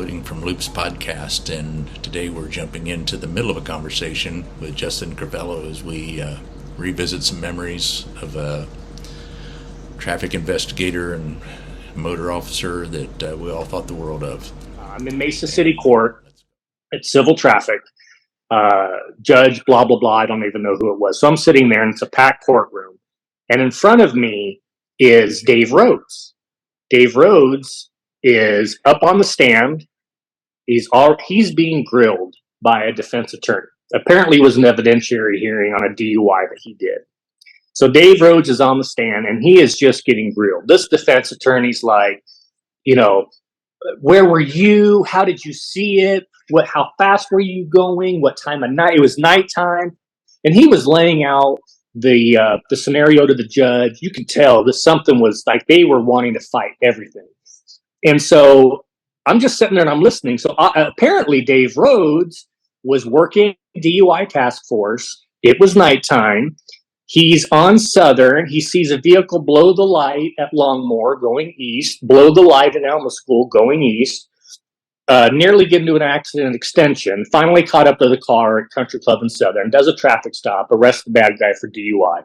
Loading from Loops podcast, and today we're jumping into the middle of a conversation with Justin Corvelo as we revisit some memories of a traffic investigator and motor officer that we all thought the world of. I'm in Mesa City Court. It's civil traffic. Judge, blah, blah, blah. I don't even know who it was. So I'm sitting there, and it's a packed courtroom. And in front of me is Dave Rhodes. Dave Rhodes is up on the stand. He's being grilled by a defense attorney. Apparently it was an evidentiary hearing on a DUI that he did. So Dave Rhodes is on the stand, and he is just getting grilled. This defense attorney's like, where were you? How did you see it? How fast were you going? What time of night? It was nighttime. And he was laying out the scenario to the judge. You could tell that something was like they were wanting to fight everything. And so I'm just sitting there and I'm listening. So apparently Dave Rhodes was working DUI task force. It was nighttime. He's on Southern. He sees a vehicle blow the light at Longmore going east, blow the light at Alma School going east, nearly get into an accident extension, finally caught up to the car at Country Club in Southern, does a traffic stop, arrests the bad guy for DUI,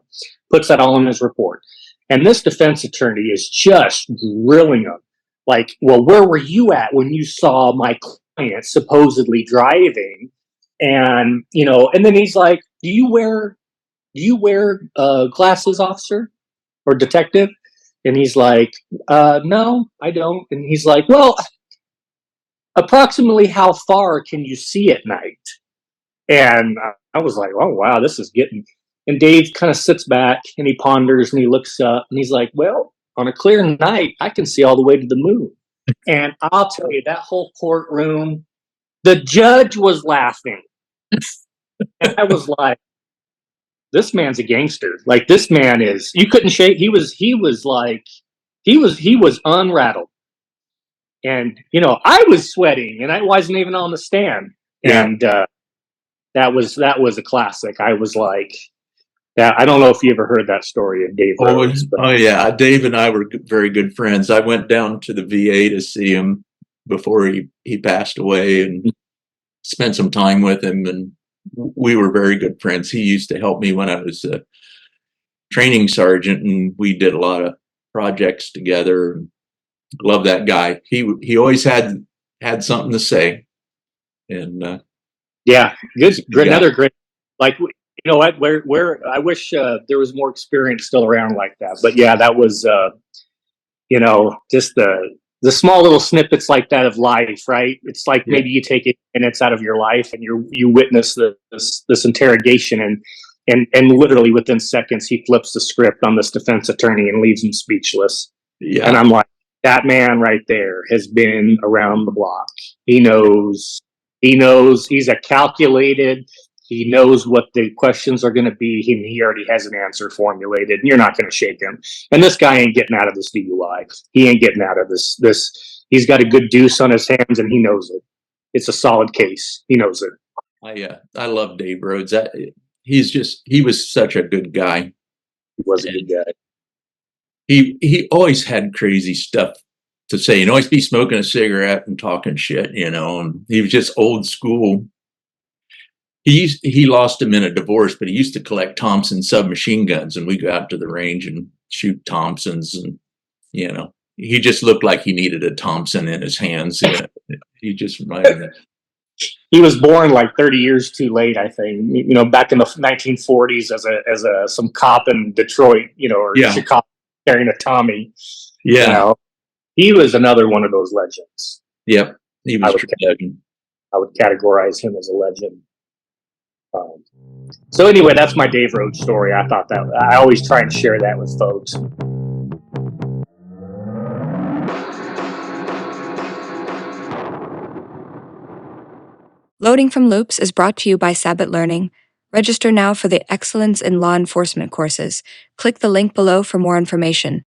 puts that all in his report. And this defense attorney is just grilling him. Like, well, where were you at when you saw my client supposedly driving? And, and then he's like, do you wear glasses, officer or detective? And he's like, no, I don't. And he's like, well, approximately how far can you see at night? And I was like, oh, wow, this is getting... And Dave kind of sits back and he ponders and he looks up and he's like, well, on a clear night, I can see all the way to the moon. And I'll tell you, that whole courtroom, the judge was laughing. And I was like, this man's a gangster. Like, this man is, you couldn't shake. He was unrattled. And, I was sweating and I wasn't even on the stand. Yeah. And that was a classic. I was like, yeah, I don't know if you ever heard that story of Dave Rhodes. Oh, yeah. Dave and I were very good friends. I went down to the VA to see him before he passed away and spent some time with him. And we were very good friends. He used to help me when I was a training sergeant, and we did a lot of projects together. Love that guy. He always had something to say. And yeah, good. Another great, like, you know what? Where I wish there was more experience still around like that. But yeah, that was just the small little snippets like that of life, right? It's like maybe you take 8 minutes out of your life and you witness this interrogation, and literally within seconds he flips the script on this defense attorney and leaves him speechless. Yeah, and I'm like, that man right there has been around the block. He knows. He's a calculated. He knows what the questions are going to be. He already has an answer formulated, and you're not going to shake him. And this guy ain't getting out of this DUI. He ain't getting out of this. He's got a good deuce on his hands, and he knows it. It's a solid case. He knows it. I love Dave Rhodes. He was such a good guy. He was a good guy. He always had crazy stuff to say. He'd always be smoking a cigarette and talking shit, and he was just old school. He lost him in a divorce, but he used to collect Thompson submachine guns, and we go out to the range and shoot Thompsons, and he just looked like he needed a Thompson in his hands. He just reminded me. He was born like 30 years too late, I think. Back in the 1940s as some cop in Detroit, or Chicago carrying a Tommy. Yeah, he was another one of those legends. Yep, he was a legend. I would categorize him as a legend. So anyway, that's my Dave Rhodes story. I thought that I always try and share that with folks. Loading from Loops is brought to you by Sabbath Learning. Register now for the Excellence in Law Enforcement courses. Click the link below for more information.